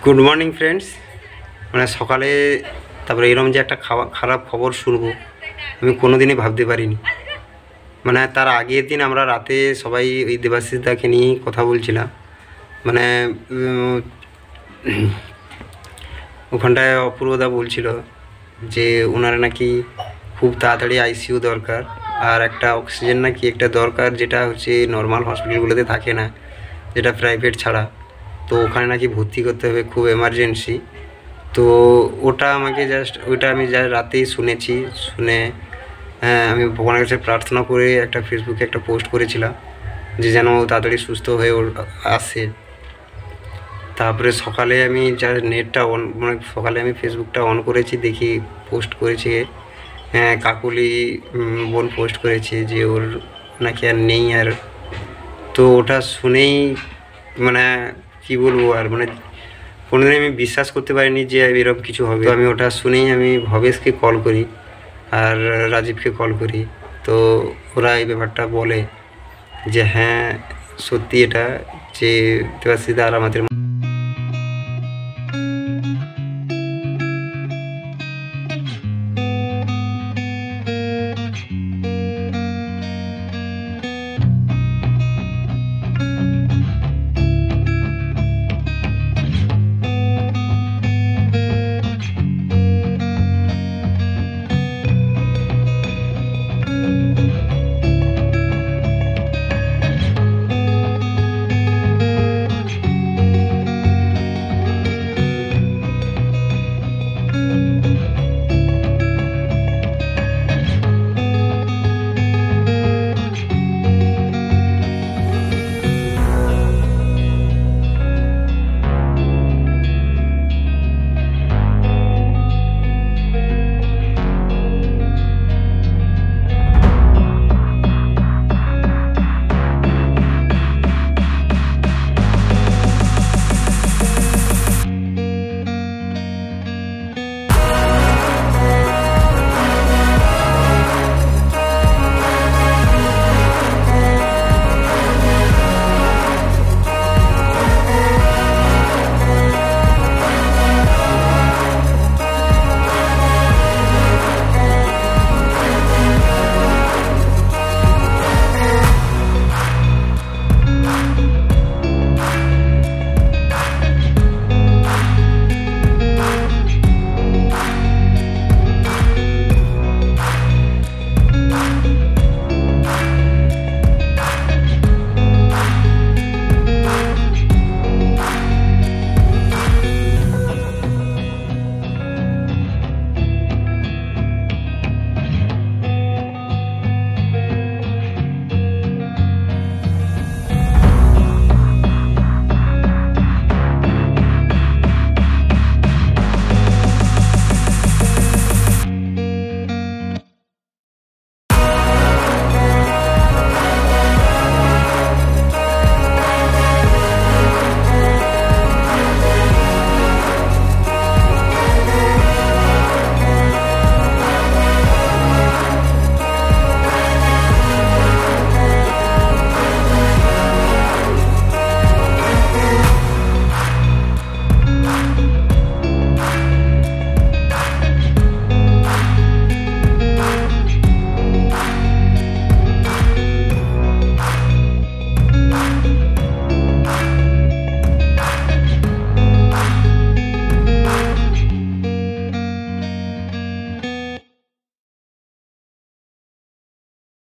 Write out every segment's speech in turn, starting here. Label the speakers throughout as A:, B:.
A: Good morning friends. মানে সকালে তারপরে এরকম যে একটা খারাপ খবর শুনবো আমি কোনো দিনই ভাবতে পারিনি। মানে তার আগের দিন আমরা রাতে সবাই ওই দেবাশিস দাকে নিয়ে কথা বলছিলাম। মানে ওখানটায় অপূর্বদা বলছিল যে ওনারা নাকি খুব তাড়াতাড়ি আইসিইউ দরকার, আর একটা অক্সিজেন নাকি একটা দরকার, যেটা হচ্ছে নর্মাল হসপিটালগুলোতে থাকে না, যেটা প্রাইভেট ছাড়া। তো ওখানে নাকি ভর্তি করতে হবে, খুব এমার্জেন্সি। তো ওটা আমাকে ওইটা আমি রাতেই শুনেছি। শুনে আমি ভগবানের কাছে প্রার্থনা করে একটা ফেসবুকে একটা পোস্ট করেছিলাম যে যেন তাড়াতাড়ি সুস্থ হয়ে আসে। তারপরে সকালে আমি নেটটা মানে সকালে আমি ফেসবুকটা অন করেছি, দেখি পোস্ট করেছে কাকুলি বোন পোস্ট করেছে যে ওর নাকি আর নেই। আর তো ওটা শুনেই মানে কি বলবো, আর মানে কোনোদিন আমি বিশ্বাস করতে পারিনি যে এরকম কিছু হবে। তো আমি ওটা শুনেই আমি ভবেশকে কল করি আর রাজীবকে কল করি। তো ওরা এই ব্যাপারটা বলে যে হ্যাঁ সত্যি এটা, যে দেবাশিস দা আর আমাদের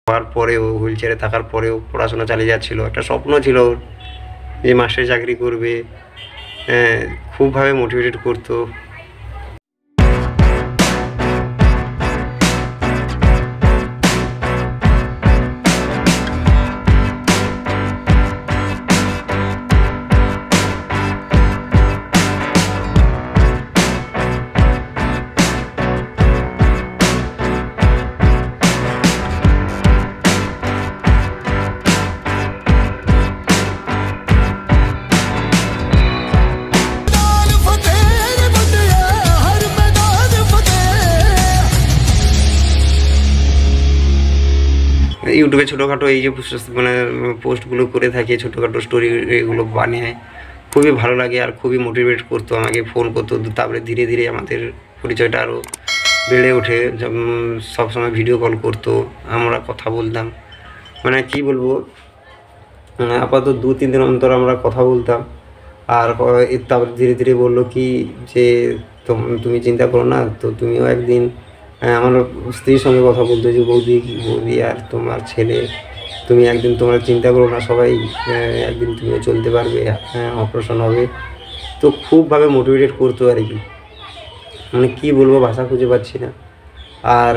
A: হওয়ার পরেও হুইল চেয়ারে থাকার পরেও পড়াশোনা চালিয়ে যাচ্ছিলো। একটা স্বপ্ন ছিল ওর যে মাস্টারি চাকরি করবে, খুবভাবে মোটিভেটেড করতো। ইউটিউবে ছোটোখাটো এই যে মানে পোস্টগুলো করে থাকে, ছোটোখাটো স্টোরি এগুলো বানিয়ে খুবই ভালো লাগে আর খুবই মোটিভেট করতো, আমাকে ফোন করতো। তারপরে ধীরে ধীরে আমাদের পরিচয়টা আরও বেড়ে ওঠে, সবসময় ভিডিও কল করতো, আমরা কথা বলতাম। মানে কী বলবো, আপাতত 2-3 দিন অন্তর আমরা কথা বলতাম। আর তারপরে ধীরে ধীরে বললো কি যে তুমি চিন্তা করো না, তো তুমিও একদিন আমার স্ত্রীর সঙ্গে কথা বলতো যে বৌদি আর তোমার ছেলে, তুমি একদিন তোমার চিন্তা করো না, সবাই একদিন তুমিও চলতে পারবে, অপারেশন হবে। তো খুবভাবে মোটিভেটেড করতো আর কি, মানে কী বলবো, ভাষা খুঁজে পাচ্ছি না। আর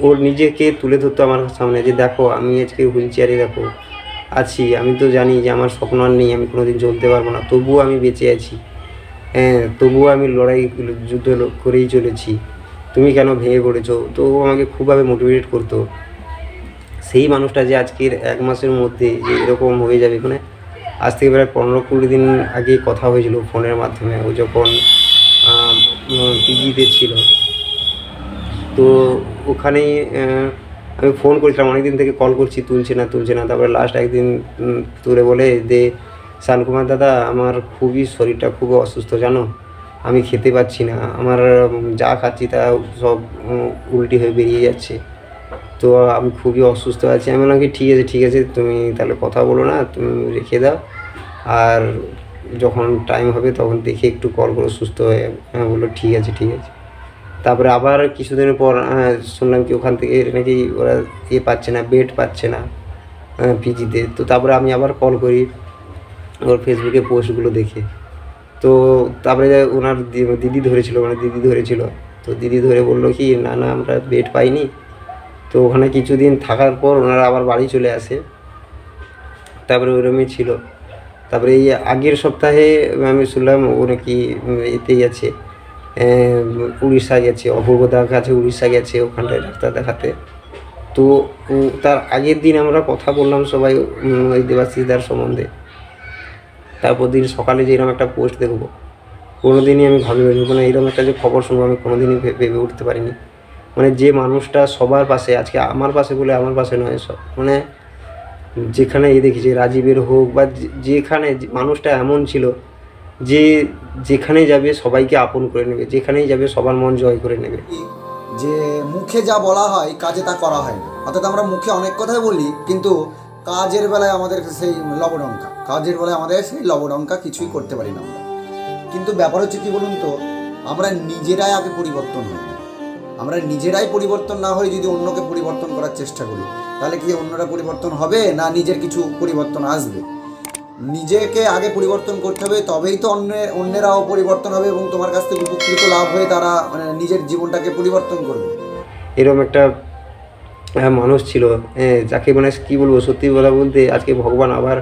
A: ওর নিজেকে তুলে ধরতো আমার সামনে যে দেখো আমি আজকে হুইল চেয়ারে দেখো আছি, আমি তো জানি যে আমার স্বপ্ন আর নেই, আমি কোনোদিন চলতে পারবো না, তবুও আমি বেঁচে আছি, তবুও আমি যুদ্ধ করেই চলেছি, তুমি কেন ভেঙে পড়েছো। তো ও আমাকে খুবভাবে মোটিভেট করতো। সেই মানুষটা যে আজকের 1 মাসের মধ্যে যে এরকম হয়ে যাবে, মানে আজ থেকে প্রায় 15-20 দিন আগে কথা হয়েছিল ফোনের মাধ্যমে, ও যখন পিজিতে ছিল। তো ওখানেই আমি ফোন করেছিলাম, অনেক দিন থেকে কল করছি, তুলছে না। তারপরে লাস্ট একদিন তুলে বলে যে শানকুমার দাদা, আমার খুবই শরীরটা খুব অসুস্থ জানো, আমি খেতে পাচ্ছি না, আমার যা খাচ্ছি তা সব উল্টি হয়ে বেরিয়ে যাচ্ছে, তো আমি খুবই অসুস্থ আছি। আমি বললাম কি ঠিক আছে, তুমি তাহলে কথা বলো না, তুমি রেখে দাও, আর যখন টাইম হবে তখন দেখে একটু কল করো সুস্থ হয়ে। বললো ঠিক আছে। তারপরে আবার কিছুদিনের পর শুনলাম কি ওখান থেকে নাকি ওরা পাচ্ছে না, বেড পাচ্ছে না পিজিতে। তো তারপরে আমি আবার কল করি ওর ফেসবুকে পোস্টগুলো দেখে। তো তারপরে ওনার দিদি ধরেছিল, তো দিদি ধরে বললো কি না আমরা বেড পাইনি। তো ওখানে কিছুদিন থাকার পর ওনারা আবার বাড়ি চলে আসে। তারপরে ওরমই ছিল। তারপরে এই আগের সপ্তাহে আমি শুনলাম ও নাকি এতে গেছে, উড়িষ্যা গেছে, অপূর্বদার কাছে উড়িষ্যা গেছে ওখানটায় ডাক্তার দেখাতে। তো তার আগের দিন আমরা কথা বললাম সবাই ওই দেবাশিসদার সম্বন্ধে। তারপর দিন সকালে যে এরকম একটা পোস্ট দেখবো, কোনো দিনই আমি ভাবিনি, মানে এরকম একটা যে খবর শুনবো আমি কোনো দিনই ভেবে উঠতে পারিনি। মানে যে মানুষটা সবার পাশে, আজকে আমার পাশে বলে আমার পাশে নয়, সব মানে যেখানে দেখেছি রাজীবের হোক বা যেখানে, মানুষটা এমন ছিল যে যেখানে যাবে সবাইকে আপন করে নেবে, যেখানেই যাবে সবার মন জয় করে নেবে।
B: যে মুখে যা বলা হয় কাজে তা করা হয় না, অর্থাৎ আমরা মুখে অনেক কথাই বলি কিন্তু কাজের বেলায় আমাদের সেই লবডঙ্কা কিছুই করতে পারি না আমরা। কিন্তু ব্যাপার হচ্ছে কি বলুন তো, আমরা নিজেরাই আগে পরিবর্তন হই না। আমরা নিজেরাই পরিবর্তন না হয়ে যদি অন্যকে পরিবর্তন করার চেষ্টা করি, তাহলে কি অন্যরা পরিবর্তন হবে না নিজের কিছু পরিবর্তন আসবে? নিজেকে আগে পরিবর্তন করতে হবে, তবেই তো অন্যেরাও পরিবর্তন হবে এবং তোমার কাছ থেকে উপকৃত লাভ হয়ে তারা মানে নিজের জীবনটাকে পরিবর্তন করবে।
A: এরকম একটা মানুষ ছিল, যাকে মানে কী বলবো, সত্যি কথা বলতে আজকে ভগবান আবার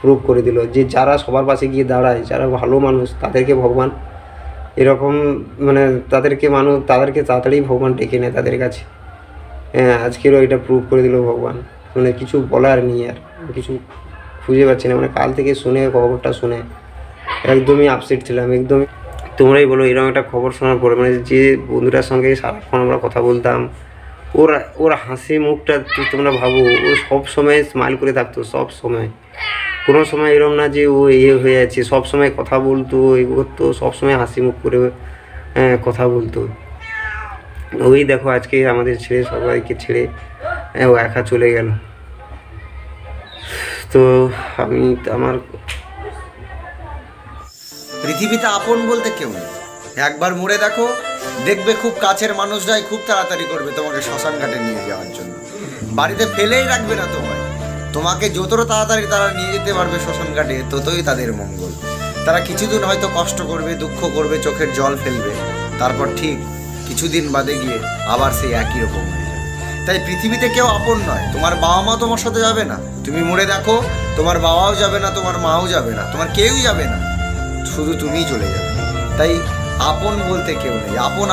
A: প্রুভ করে দিল যে যারা সবার পাশে গিয়ে দাঁড়ায়, যারা ভালো মানুষ, তাদেরকে ভগবান এরকম মানে তাদেরকে তাড়াতাড়ি ভগবান ডেকে নেয় তাদের কাছে। আজকেরও এটা প্রুভ করে দিল ভগবান। মানে কিছু বলার নেই, আর কিছু খুঁজে পাচ্ছি না। মানে কাল থেকে খবরটা শুনে একদমই আপসেট ছিলাম, একদমই। তোমরাই বলো, এরকম একটা খবর শোনার পরে মানে যে বন্ধুটার সঙ্গে সারাক্ষণ আমরা কথা বলতাম, ওর হাসি মুখটা তোমরা ভাবো, ও সব সময় স্মাইল করে থাকতো, সব সময়। কোনো সময় এরকম না যে ও হয়ে আছে, সব সময় কথা বলতো, করতো, সবসময় হাসি মুখ করে কথা বলতো। ওই দেখো আজকে আমাদের ছেড়ে, সবাইকে ছেড়ে ও একা চলে গেল। তো আমার
B: পৃথিবীতে আপন বলতে কেউ নেই। একবার মরে দেখো, দেখবে খুব কাছের মানুষরাই খুব তাড়াতাড়ি করবে তোমাকে শ্মশান ঘাটে নিয়ে যাওয়ার জন্য। বাড়িতে ফেলেই রাখবে না তোমাকে যতটা তাড়াতাড়ি তারা নিয়ে যেতে পারবে শ্মশান ঘাটে, ততই তাদের মঙ্গল। তারা কিছুদিন হয়তো কষ্ট করবে, দুঃখ করবে, চোখের জল ফেলবে, তারপর ঠিক কিছুদিন বাদে গিয়ে আবার সেই একই রকম হয়ে যাবে। তাই পৃথিবীতে কেউ আপন নয়। তোমার বাবা মা তোমার সাথে যাবে না, তুমি মরে দেখো তোমার বাবাও যাবে না, তোমার মাও যাবে না, তোমার কেউই যাবে না, শুধু তুমিই চলে যাবে। তাই আপন বলতে কেউ নেই। আপন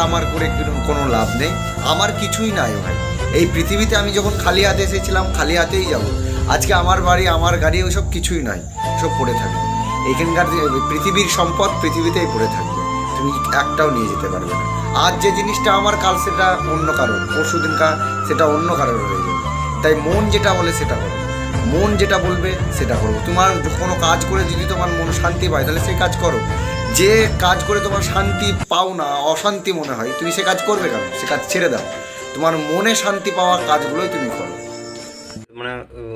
B: আমার করে কোনো লাভ নেই। আমার কিছুই নাই ভাই। এই পৃথিবীতে আমি যখন খালি হাতে এসেছিলাম, খালি হাতেই যাব। আজকে আমার বাড়ি, আমার গাড়ি, ওইসব কিছুই নয়, সব পড়ে থাকবে। এইখানকার পৃথিবীর সম্পদ পৃথিবীতেই পড়ে থাকবে, তুমি একটাও নিয়ে যেতে পারবে না। আজ যে জিনিসটা আমার, কাল সেটা অন্য কারণ, পরশু দিনকার সেটা অন্য কারণ হয়ে যাবে। তাই মন যেটা বলে সেটা করো। মন যেটা বলবে সেটা করো। তোমার কোনো কাজ করে যদি তোমার মন শান্তি পায় তাহলে সেই কাজ করো। যে কাজ করে তোমার শান্তি পাও না, অশান্তি মনে হয়, তুমি সে কাজ করবে কেন? সে কাজ ছেড়ে দাও। তোমার মনে শান্তি পাওয়া কাজগুলোই তুমি করো।
A: মানে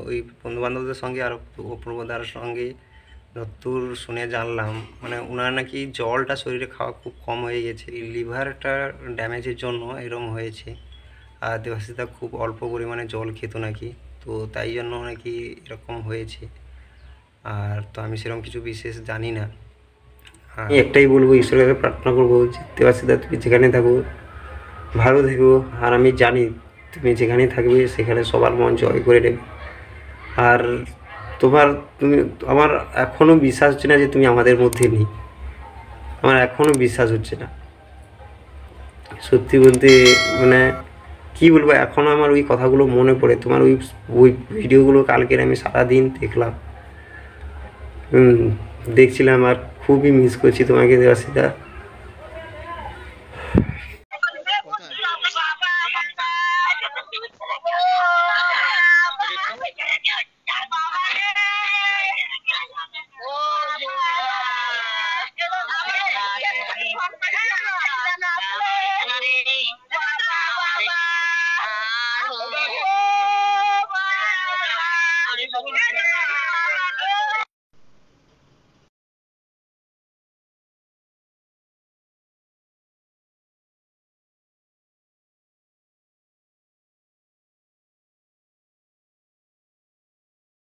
A: ওই বন্ধুবান্ধবদের সঙ্গে আর অপূর্বদার সঙ্গে যতদূর শুনে জানলাম, মানে ওনার নাকি জলটা শরীরে খাওয়া খুব কম হয়ে গেছে, লিভারটা ড্যামেজের জন্য এরকম হয়েছে। আর দেবাশিসদা খুব অল্প পরিমাণে জল খেত নাকি, তো তাই জন্য নাকি এরকম হয়েছে। আর তো আমি সেরকম কিছু বিশেষ জানি না। আমি একটাই বলবো, ঈশ্বরের কাছে প্রার্থনা করবো যে দেবাশিসদা তুমি যেখানে থাকো ভালো থেকো। আর আমি জানি তুমি যেখানেই থাকবে সেখানে সবার মন জয় করে নেবে। আর তুমি আমার এখনও বিশ্বাস হচ্ছে না যে তুমি আমাদের মধ্যে নেই, আমার এখনও বিশ্বাস হচ্ছে না সত্যি বলতে। মানে কী বলবো, এখনও আমার ওই কথাগুলো মনে পড়ে, তোমার ওই ওই ভিডিওগুলো কালকের আমি সারাদিন দেখলাম, দেখছিলাম, আর খুবই মিস করছি তোমাকে দেবাশিসদা।